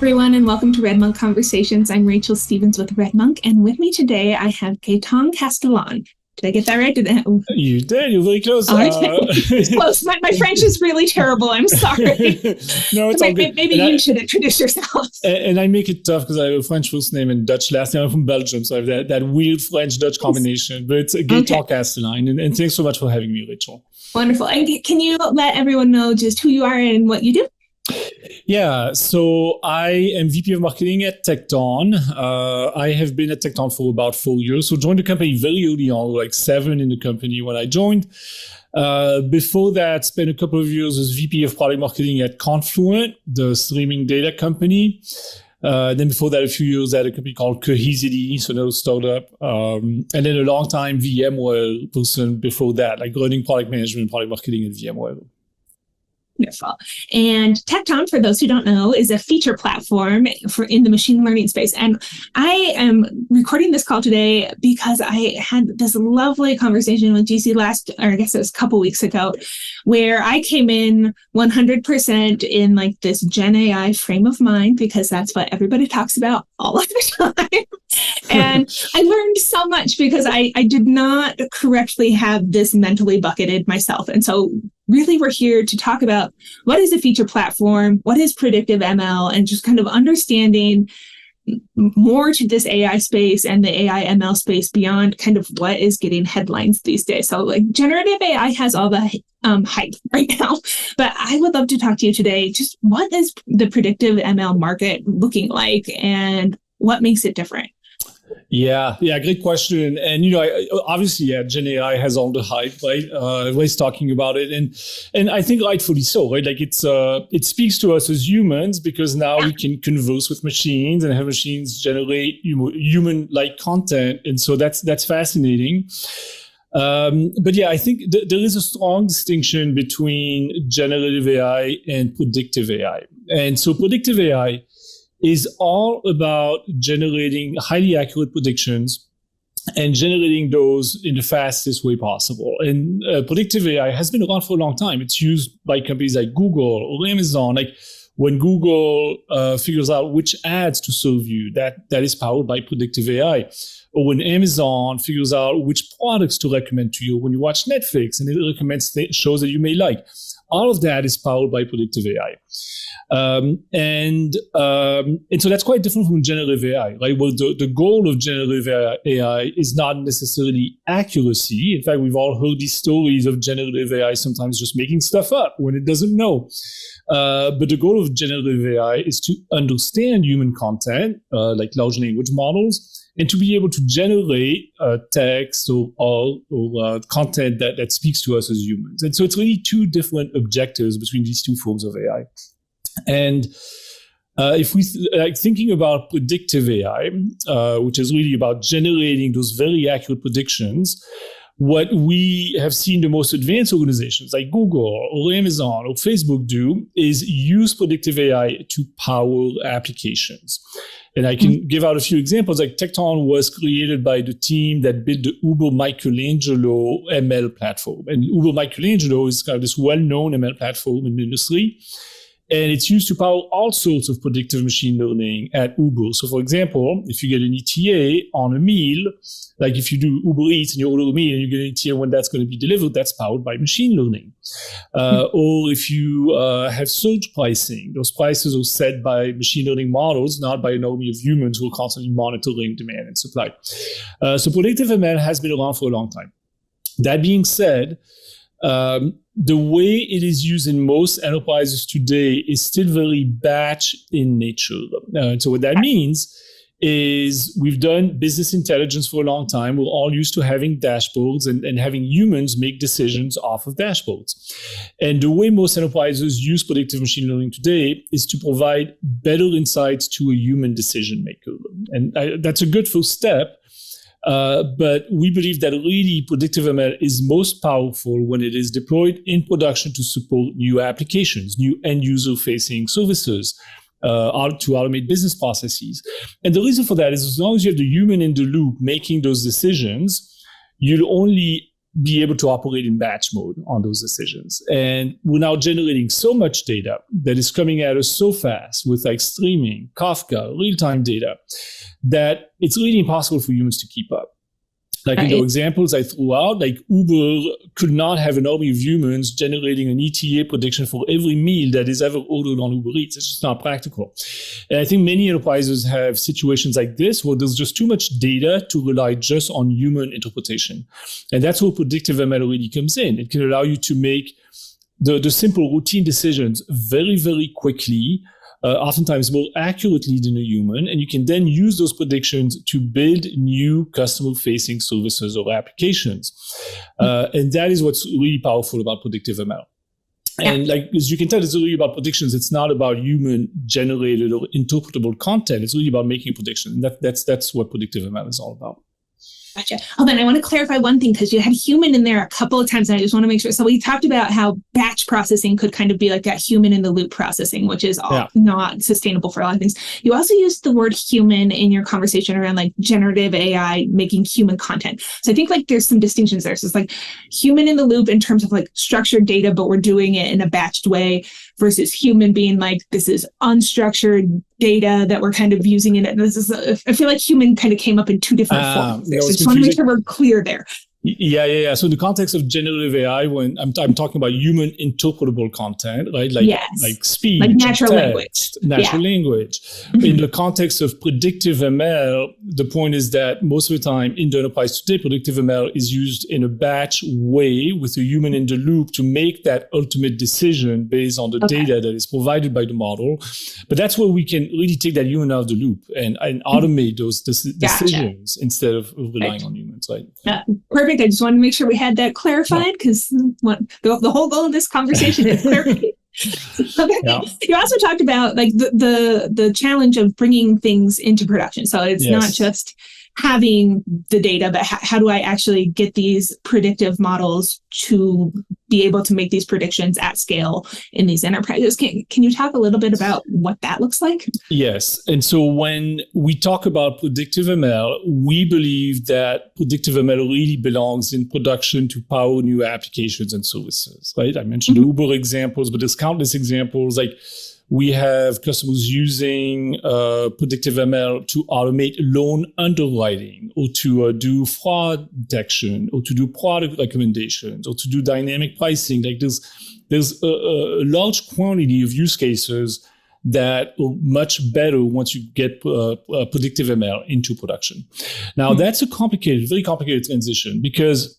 Everyone, and welcome to RedMonk Conversations. I'm Rachel Stephens with RedMonk, and with me today I have Gaetan Castelein. Did I get that right? You did. You're very close. It's close. My French is really terrible. I'm sorry. No, it's all good. Maybe you should introduce yourself. And I make it tough because I have a French first name and Dutch last name. I'm from Belgium, so I have that weird French-Dutch combination. But it's Gaetan Castelein, and thanks so much for having me, Rachel. Wonderful. And can you let everyone know just who you are and what you do? Yeah, so I am VP of Marketing at Tecton. I have been at Tecton for about 4 years. So joined the company very early on, like 7 in the company when I joined. Before that, spent a couple of years as VP of Product Marketing at Confluent, the streaming data company. Then before that, a few years at a company called Cohesity, so no startup. And then a long time VMware person before that, like running product management, product marketing at VMware. Wonderful. And Tecton, for those who don't know, is a feature platform in the machine learning space. And I am recording this call today because I had this lovely conversation with GC it was a couple weeks ago, where I came in 100% in like this Gen AI frame of mind, because that's what everybody talks about all of the time. And I learned so much because I did not correctly have this mentally bucketed myself. And so really, we're here to talk about what is a feature platform, what is predictive ML, and just kind of understanding more to this AI space and the AI ML space beyond kind of what is getting headlines these days. So like generative AI has all the hype right now, but I would love to talk to you today. Just what is the predictive ML market looking like and what makes it different? Yeah, great question. And, obviously, Gen AI has all the hype, right? Everybody's talking about it. And I think rightfully so, right? Like it speaks to us as humans because now we can converse with machines and have machines generate human-like content. And so that's fascinating. But yeah, I think there is a strong distinction between generative AI and predictive AI. And so predictive AI is all about generating highly accurate predictions and generating those in the fastest way possible. And predictive AI has been around for a long time. It's used by companies like Google or Amazon. Like when Google figures out which ads to serve you, that is powered by predictive AI. Or when Amazon figures out which products to recommend to you, when you watch Netflix and it recommends shows that you may like. All of that is powered by predictive AI. And so that's quite different from generative AI, right? Well, the goal of generative AI is not necessarily accuracy. In fact, we've all heard these stories of generative AI sometimes just making stuff up when it doesn't know. But the goal of generative AI is to understand human content, like large language models, and to be able to generate text or content that speaks to us as humans. And so it's really two different objectives between these two forms of AI. And if we thinking about predictive AI, which is really about generating those very accurate predictions, what we have seen the most advanced organizations like Google or Amazon or Facebook do is use predictive AI to power applications. And I can give out a few examples. Like Tecton was created by the team that built the Uber Michelangelo ML platform. And Uber Michelangelo is kind of this well-known ML platform in the industry. And it's used to power all sorts of predictive machine learning at Uber. So for example, if you get an ETA on a meal, like if you do Uber Eats and you order a meal and you get an ETA when that's going to be delivered, that's powered by machine learning. Or if you have surge pricing, those prices are set by machine learning models, not by an army of humans who are constantly monitoring demand and supply. So predictive ML has been around for a long time. That being said, the way it is used in most enterprises today is still very batch in nature. So what that means is we've done business intelligence for a long time. We're all used to having dashboards and having humans make decisions off of dashboards. And the way most enterprises use predictive machine learning today is to provide better insights to a human decision maker. And that's a good first step. But we believe that really predictive ML is most powerful when it is deployed in production to support new applications, new end user facing services, to automate business processes. And the reason for that is as long as you have the human in the loop making those decisions, you'll only be able to operate in batch mode on those decisions. And we're now generating so much data that is coming at us so fast with like streaming, Kafka, real-time data, that it's really impossible for humans to keep up. Like in the examples I threw out, like Uber could not have an army of humans generating an ETA prediction for every meal that is ever ordered on Uber Eats. It's just not practical. And I think many enterprises have situations like this where there's just too much data to rely just on human interpretation. And that's where predictive ML really comes in. It can allow you to make the simple routine decisions very, very quickly, oftentimes more accurately than a human, and you can then use those predictions to build new customer-facing services or applications. And that is what's really powerful about predictive ML. And like, as you can tell, it's really about predictions. It's not about human-generated or interpretable content. It's really about making predictions. And that's what predictive ML is all about. Gotcha. Oh, then I want to clarify one thing, because you had human in there a couple of times, and I just want to make sure. So we talked about how batch processing could kind of be like that human in the loop processing, which is not sustainable for a lot of things. You also used the word human in your conversation around like generative AI making human content. So I think like there's some distinctions there. So it's like human in the loop in terms of like structured data, but we're doing it in a batched way, versus human being like, this is unstructured data that we're kind of using in it. This is, I feel like human kind of came up in two different forms. So I just want to make sure we're clear there. Yeah. So in the context of generative AI, when I'm talking about human interpretable content, right? Like, like speech, like natural text, language. Mm-hmm. In the context of predictive ML, the point is that most of the time in the enterprise today, predictive ML is used in a batch way with a human in the loop to make that ultimate decision based on the data that is provided by the model. But that's where we can really take that human out of the loop and automate those decisions instead of relying on humans, right? Perfect. I just wanted to make sure we had that clarified, because the whole goal of this conversation is clarification. You also talked about like the challenge of bringing things into production. So it's not just having the data, but how do I actually get these predictive models to be able to make these predictions at scale in these enterprises? Can you talk a little bit about what that looks like? Yes. And so when we talk about predictive ML, we believe that predictive ML really belongs in production to power new applications and services, right? I mentioned the Uber examples, but there's countless examples. Like, we have customers using predictive ML to automate loan underwriting, or to do fraud detection, or to do product recommendations, or to do dynamic pricing. Like, there's a large quantity of use cases that are much better once you get predictive ML into production. Now, that's a very complicated transition, because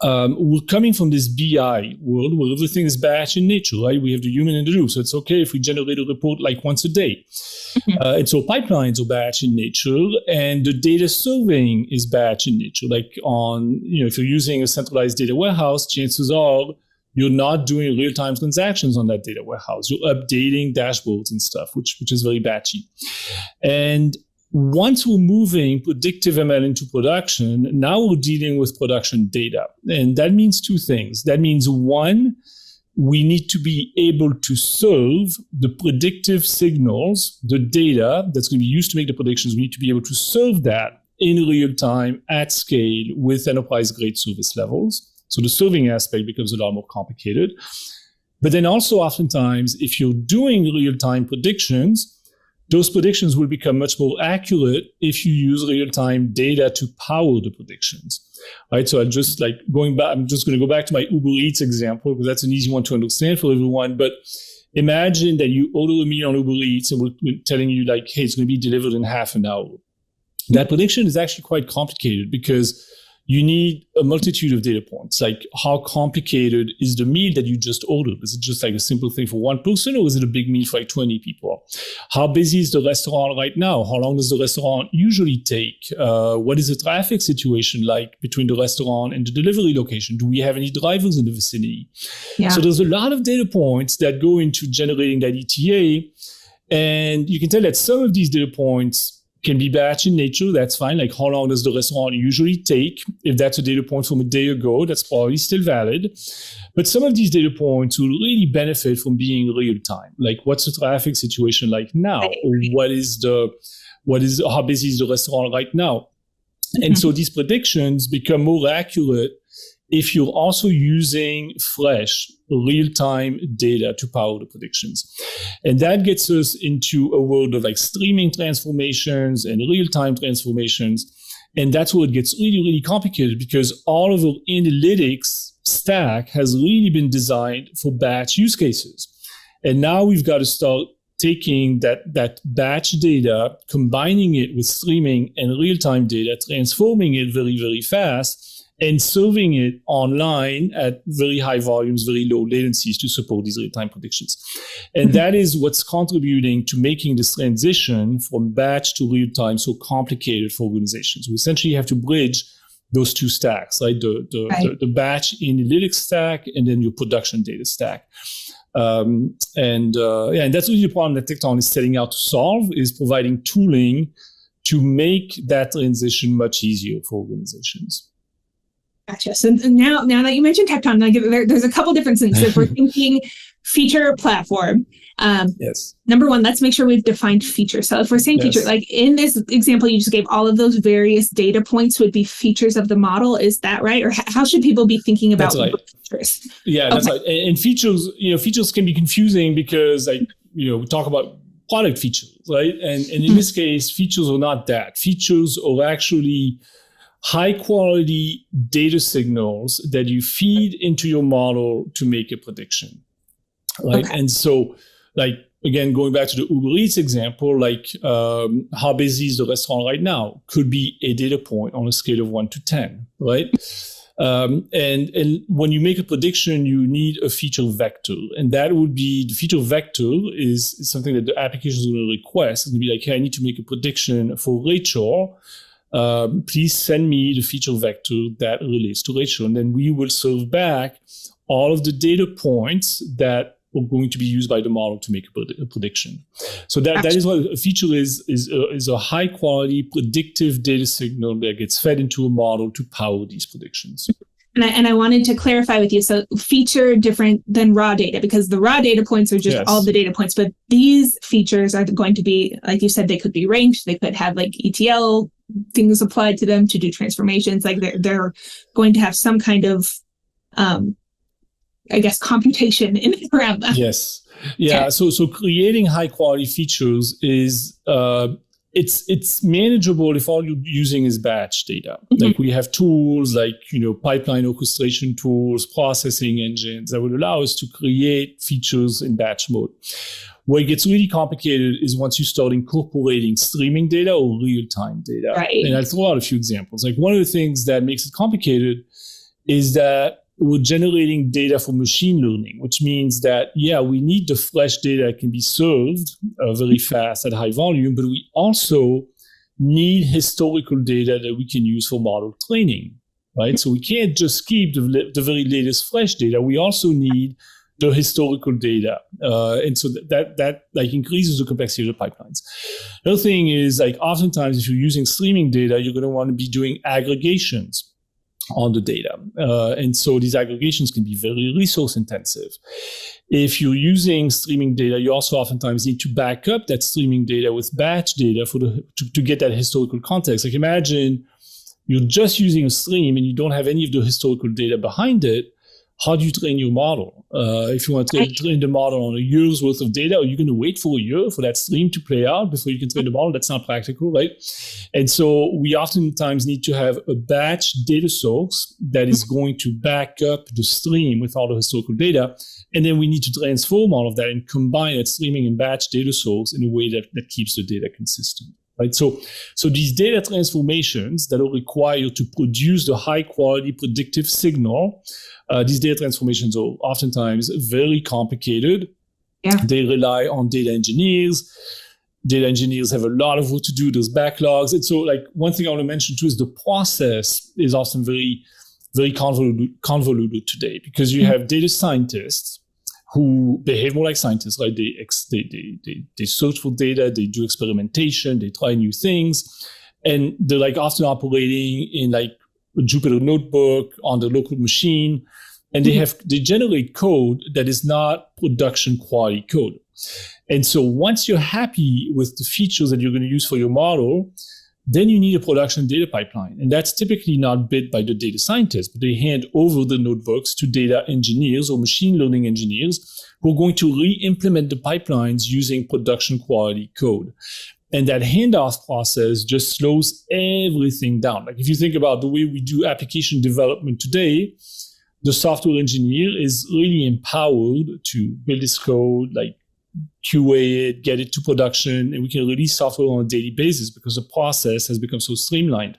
we're coming from this BI world where everything is batch in nature, right? We have the human in the loop, so it's okay if we generate a report like once a day. And so pipelines are batch in nature, and the data surveying is batch in nature. Like if you're using a centralized data warehouse, chances are you're not doing real-time transactions on that data warehouse. You're updating dashboards and stuff, which is very batchy. And once we're moving predictive ML into production, now we're dealing with production data. And that means two things. That means, one, we need to be able to serve the predictive signals, the data that's going to be used to make the predictions. We need to be able to serve that in real time at scale with enterprise-grade service levels. So the serving aspect becomes a lot more complicated. But then also, oftentimes, if you're doing real-time predictions, those predictions will become much more accurate if you use real-time data to power the predictions, right? So I'm just going to go back to my Uber Eats example, because that's an easy one to understand for everyone. But imagine that you order a meal on Uber Eats, and we're telling you like, hey, it's going to be delivered in half an hour. That prediction is actually quite complicated, because you need a multitude of data points. Like, how complicated is the meal that you just ordered? Is it just like a simple thing for one person, or is it a big meal for like 20 people? How busy is the restaurant right now? How long does the restaurant usually take? What is the traffic situation like between the restaurant and the delivery location? Do we have any drivers in the vicinity? So there's a lot of data points that go into generating that ETA. And you can tell that some of these data points can be batch in nature. That's fine. Like, how long does the restaurant usually take? If that's a data point from a day ago, that's probably still valid. But some of these data points will really benefit from being real time. Like, what's the traffic situation like now? Or how busy is the restaurant right now? And so these predictions become more accurate if you're also using fresh, real-time data to power the predictions. And that gets us into a world of like streaming transformations and real-time transformations. And that's where it gets really, really complicated, because all of our analytics stack has really been designed for batch use cases. And now we've got to start taking that batch data, combining it with streaming and real-time data, transforming it very, very fast, and serving it online at very high volumes, very low latencies to support these real-time predictions. And that is what's contributing to making this transition from batch to real-time so complicated for organizations. We essentially have to bridge those two stacks, right? The batch analytics stack and then your production data stack. And that's really the problem that Tecton is setting out to solve, is providing tooling to make that transition much easier for organizations. Gotcha. So now that you mentioned Tecton, there's a couple different things. If we're thinking feature platform, yes. Number one, let's make sure we've defined feature. So if we're saying feature, like in this example you just gave, all of those various data points would be features of the model. Is that right? Or how should people be thinking about features? Yeah, that's right. And features can be confusing because we talk about product features, right? And in this case, features are not that. Features are actually high quality data signals that you feed into your model to make a prediction, right? Okay. And so, again, going back to the Uber Eats example, how busy is the restaurant right now could be a data point on a scale of 1 to 10, right? And when you make a prediction, you need a feature vector, and that would be the feature vector is something that the application is going to request. It's going to be like, hey, I need to make a prediction for Rachel. Please send me the feature vector that relates to Rachel, and then we will serve back all of the data points that are going to be used by the model to make a prediction. So that is what a feature is a high quality predictive data signal that gets fed into a model to power these predictions. And I wanted to clarify with you, so feature different than raw data, because the raw data points are just all the data points, but these features are going to be, like you said, they could be ranked, they could have like ETL things applied to them to do transformations, like they're going to have some kind of computation in around them. Yes. Yeah. Okay. So creating high quality features is it's manageable if all you're using is batch data. Mm-hmm. Like we have tools like pipeline orchestration tools, processing engines that would allow us to create features in batch mode. Where it gets really complicated is once you start incorporating streaming data or real-time data. Right. And I'll throw out a few examples. Like one of the things that makes it complicated is that we're generating data for machine learning, which means that, we need the fresh data that can be served very fast at high volume, but we also need historical data that we can use for model training, right? So we can't just keep the very latest fresh data. We also need the historical data. And so that increases the complexity of the pipelines. The other thing is oftentimes if you're using streaming data, you're going to want to be doing aggregations on the data. And so these aggregations can be very resource intensive. If you're using streaming data, you also oftentimes need to back up that streaming data with batch data to get that historical context. Like imagine you're just using a stream and you don't have any of the historical data behind it. How do you train your model? If you want to train the model on a year's worth of data, are you going to wait for a year for that stream to play out before you can train the model? That's not practical, right? And so we oftentimes need to have a batch data source that is going to back up the stream with all the historical data. And then we need to transform all of that and combine that streaming and batch data source in a way that keeps the data consistent. Right. So these data transformations that are required to produce the high quality predictive signal, these data transformations are oftentimes very complicated. Yeah. They rely on data engineers. Data engineers have a lot of work to do. There's backlogs. And so one thing I want to mention too is the process is often very, very convoluted today, because you have data scientists who behave more like scientists, right? They search for data, they do experimentation, they try new things, and they're often operating in a Jupyter notebook on the local machine, and they generate code that is not production quality code. And so once you're happy with the features that you're going to use for your model, then you need a production data pipeline. And that's typically not built by the data scientists, but they hand over the notebooks to data engineers or machine learning engineers who are going to re-implement the pipelines using production quality code. And that handoff process just slows everything down. Like if you think about the way we do application development today, the software engineer is really empowered to build this code, like QA it, get it to production, and we can release software on a daily basis because the process has become so streamlined.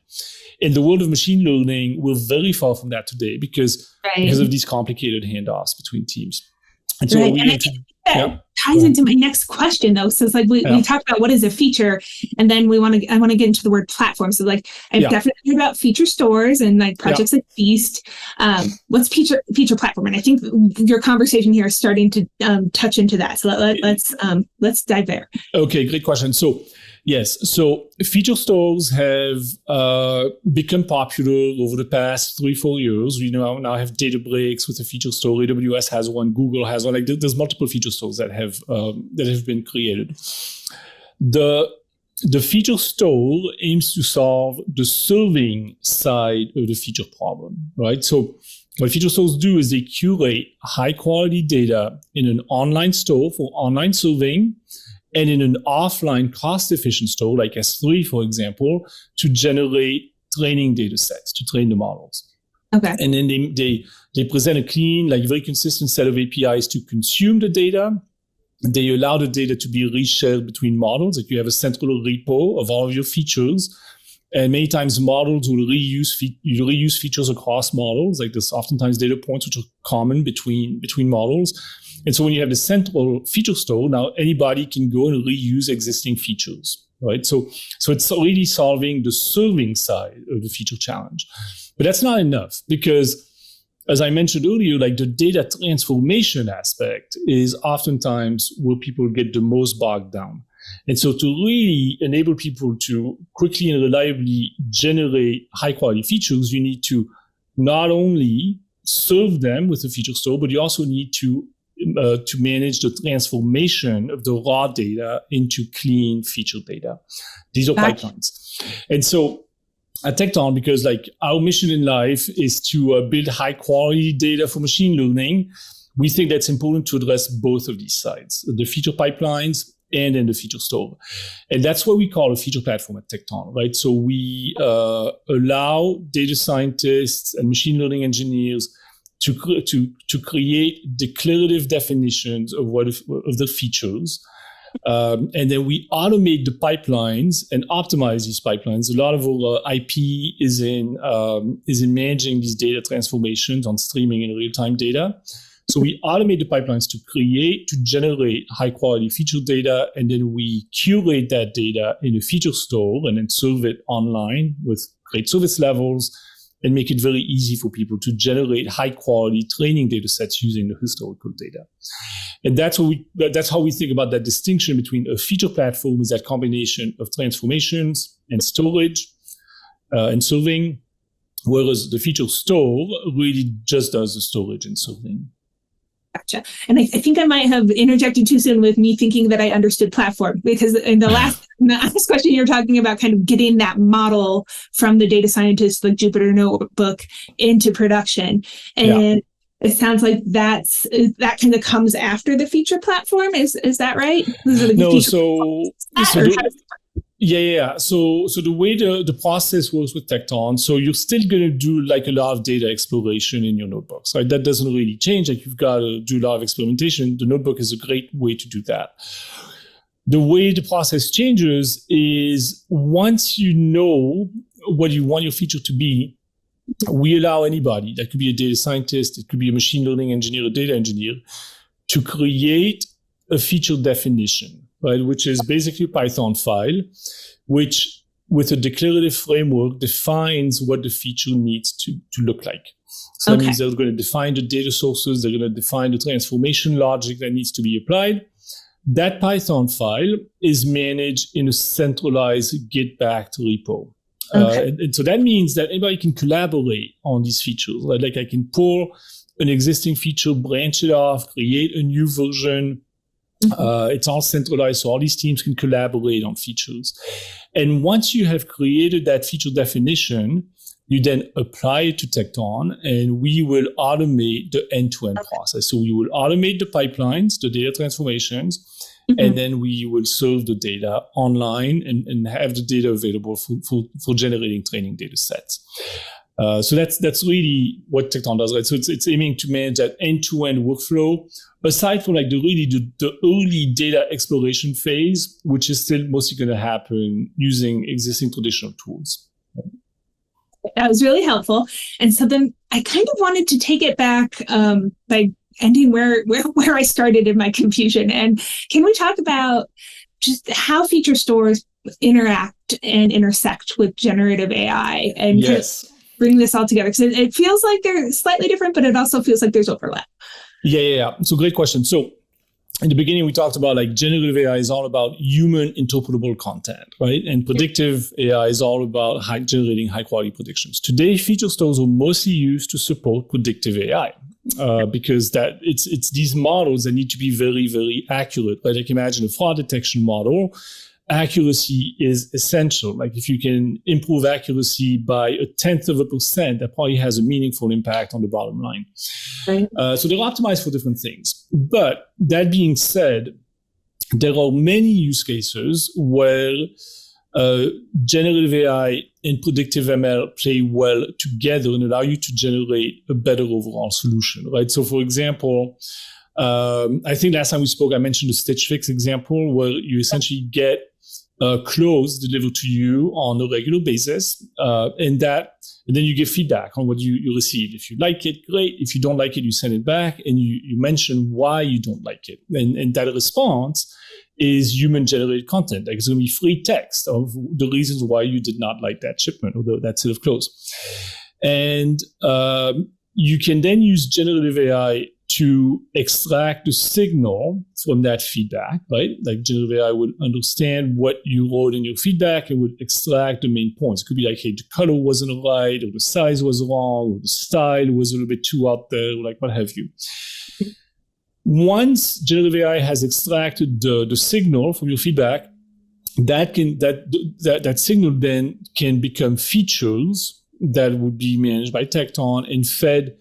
In the world of machine learning, we're very far from that today because of these complicated handoffs between teams. And so that ties into my next question, though. So it's like we talked about what is a feature, and then I want to get into the word platform. So like I've definitely heard about feature stores and like projects like Feast. What's feature platform? And I think your conversation here is starting to touch into that. So let's dive there. Okay, great question. So yes, so feature stores have become popular over the past 3-4 years. We now have Databricks with a feature store. AWS has one. Google has one. Like there's multiple feature stores that have been created. The feature store aims to solve the serving side of the feature problem, right? So what feature stores do is they curate high quality data in an online store for online serving, and in an offline cost-efficient store like S3, for example, to generate training data sets, to train the models. Okay. And then they present a clean, like very consistent set of APIs to consume the data. They allow the data to be reshared between models. Like you have a central repo of all of your features. And many times models will reuse features across models. Like there's oftentimes data points which are common between models. And so when you have the central feature store, now anybody can go and reuse existing features, right? So it's really solving the serving side of the feature challenge. But that's not enough because, as I mentioned earlier, like the data transformation aspect is oftentimes where people get the most bogged down. And so to really enable people to quickly and reliably generate high quality features, you need to not only serve them with a feature store, but you also need to manage the transformation of the raw data into clean feature data. These are pipelines. And so at Tecton, because like our mission in life is to build high quality data for machine learning, we think that's important to address both of these sides, the feature pipelines and then the feature store. And that's what we call a feature platform at Tecton, right? So we allow data scientists and machine learning engineers to create declarative definitions of the features, and then we automate the pipelines and optimize these pipelines. A lot of our IP is in managing these data transformations on streaming and real-time data. So we automate the pipelines to generate high quality feature data, and then we curate that data in a feature store and then serve it online with great service levels, and make it very easy for people to generate high-quality training data sets using the historical data. And that's how we think about that distinction between a feature platform is that combination of transformations and storage and serving, whereas the feature store really just does the storage and serving. Gotcha. And I think I might have interjected too soon with me thinking that I understood platform, because in the last question you're talking about kind of getting that model from the data scientist, like Jupyter Notebook, into production. And it sounds like that kind of comes after the feature platform. Is that right? Yeah. So the way the process works with Tecton, so you're still going to do like a lot of data exploration in your notebooks, right? That doesn't really change. Like you've got to do a lot of experimentation. The notebook is a great way to do that. The way the process changes is once you know what you want your feature to be, we allow anybody, that could be a data scientist, it could be a machine learning engineer, a data engineer, to create a feature definition, right, which is basically a Python file, which with a declarative framework defines what the feature needs to look like. So that means they're going to define the data sources, they're going to define the transformation logic that needs to be applied. That Python file is managed in a centralized Git-backed repo. And so that means that anybody can collaborate on these features. Right? Like I can pull an existing feature, branch it off, create a new version, It's all centralized, so all these teams can collaborate on features. And once you have created that feature definition, you then apply it to Tecton, and we will automate the end-to-end process. So we will automate the pipelines, the data transformations, and then we will serve the data online and have the data available for generating training data sets. So that's really what Tecton does, right? So it's aiming to manage that end-to-end workflow, aside from like the early data exploration phase, which is still mostly going to happen using existing traditional tools. That was really helpful. And so then I kind of wanted to take it back by ending where I started in my confusion. And can we talk about just how feature stores interact and intersect with generative AI and yes. kind of bring this all together? Because it feels like they're slightly different, but it also feels like there's overlap. Yeah. So great question. So in the beginning, we talked about like generative AI is all about human interpretable content, right? And predictive AI is all about generating high quality predictions. Today, feature stores are mostly used to support predictive AI because it's these models that need to be very, very accurate. Right? Like imagine a fraud detection model. Accuracy is essential. Like if you can improve accuracy by 0.1%, that probably has a meaningful impact on the bottom line. Right. So they're optimized for different things. But that being said, there are many use cases where generative AI and predictive ML play well together and allow you to generate a better overall solution, right? So for example, I think last time we spoke, I mentioned the Stitch Fix example where you essentially get clothes delivered to you on a regular basis, and then you give feedback on what you receive. If you like it, great. If you don't like it, you send it back, and you mention why you don't like it. And that response is human-generated content. Like it's going to be free text of the reasons why you did not like that shipment or that set of clothes. And you can then use generative AI to extract the signal from that feedback, right? Like generative AI would understand what you wrote in your feedback and would extract the main points. It could be like, hey, the color wasn't right, or the size was wrong, or the style was a little bit too out there, or like what have you. Once generative AI has extracted the signal from your feedback, that signal then can become features that would be managed by Tecton and fed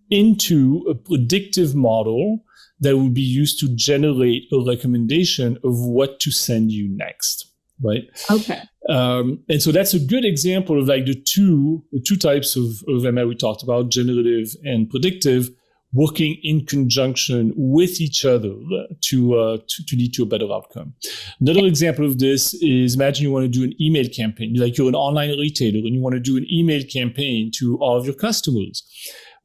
into a predictive model that will be used to generate a recommendation of what to send you next, right? Okay. And so that's a good example of like the two types of ML we talked about, generative and predictive, working in conjunction with each other to lead to a better outcome. Another example of this is imagine you want to do an email campaign. Like you're an online retailer and you want to do an email campaign to all of your customers.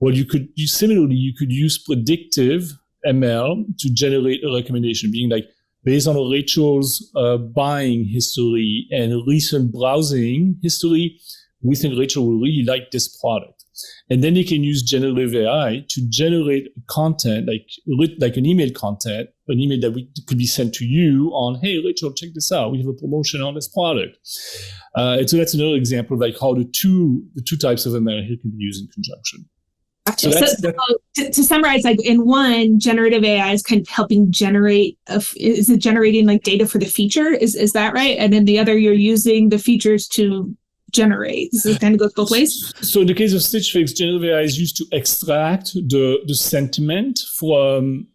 Well, you could use predictive ML to generate a recommendation, being like based on Rachel's buying history and recent browsing history, we think Rachel will really like this product. And then you can use generative AI to generate content, like an email content, an email that could be sent to you on, hey, Rachel, check this out. We have a promotion on this product. And so that's another example of like how the two types of ML here can be used in conjunction. Gotcha. So to summarize, like in one, generative AI is kind of helping generate, is it generating like data for the feature? Is that right? And then the other, you're using the features to generate. This kind of goes both ways. So in the case of Stitch Fix, generative AI is used to extract the sentiment from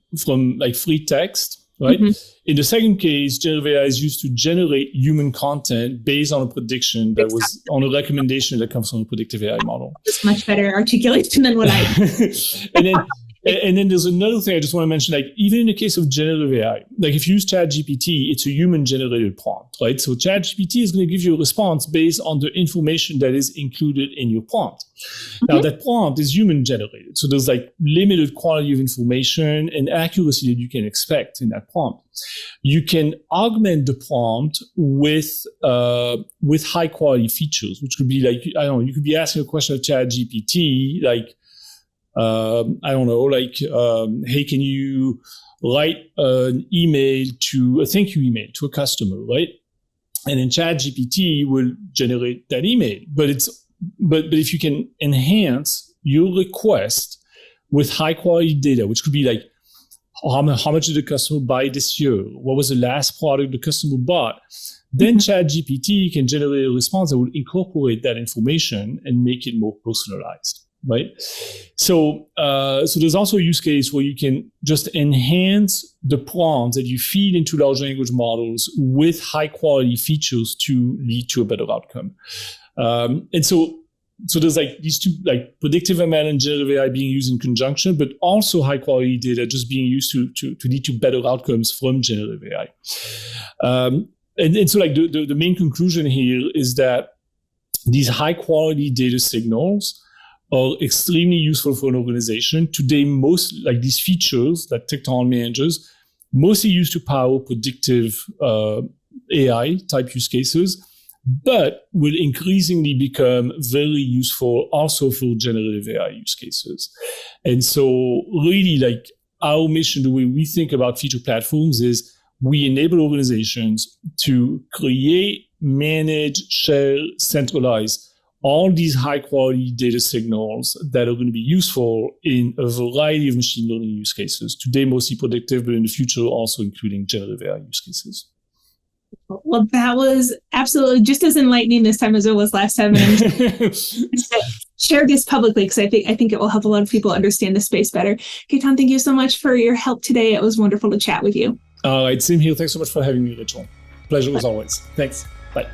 like free text, right? Mm-hmm. In the second case, generative AI is used to generate human content based on a prediction that was on a recommendation that comes from a predictive AI model. It's much better articulation than what I. And then there's another thing I just want to mention, like even in the case of generative AI, like if you use ChatGPT, it's a human-generated prompt, right? So ChatGPT is going to give you a response based on the information that is included in your prompt. Mm-hmm. Now that prompt is human-generated, so there's like limited quality of information and accuracy that you can expect in that prompt. You can augment the prompt with high-quality features, which could be like, I don't know, you could be asking a question of ChatGPT, like, hey, can you write a thank you email to a customer, right? And then ChatGPT will generate that email. But if you can enhance your request with high quality data, which could be like how much did the customer buy this year? What was the last product the customer bought? Then ChatGPT can generate a response that will incorporate that information and make it more personalized, right? So there's also a use case where you can just enhance the prompts that you feed into large language models with high quality features to lead to a better outcome. And so there's like these two, like predictive ML and generative AI being used in conjunction, but also high quality data just being used to lead to better outcomes from generative AI. And so like the main conclusion here is that these high quality data signals are extremely useful for an organization. Today, most like these features that Tecton manages mostly used to power predictive AI type use cases, but will increasingly become very useful also for generative AI use cases. And so really like our mission, the way we think about feature platforms is we enable organizations to create, manage, share, centralize all these high quality data signals that are going to be useful in a variety of machine learning use cases. Today, mostly predictive, but in the future, also including generative AI use cases. Well, that was absolutely just as enlightening this time as it was last time. And share this publicly because I think it will help a lot of people understand the space better. Gaetan, thank you so much for your help today. It was wonderful to chat with you. All right, same here. Thanks so much for having me, Rachel. Pleasure as always. Thanks. Bye.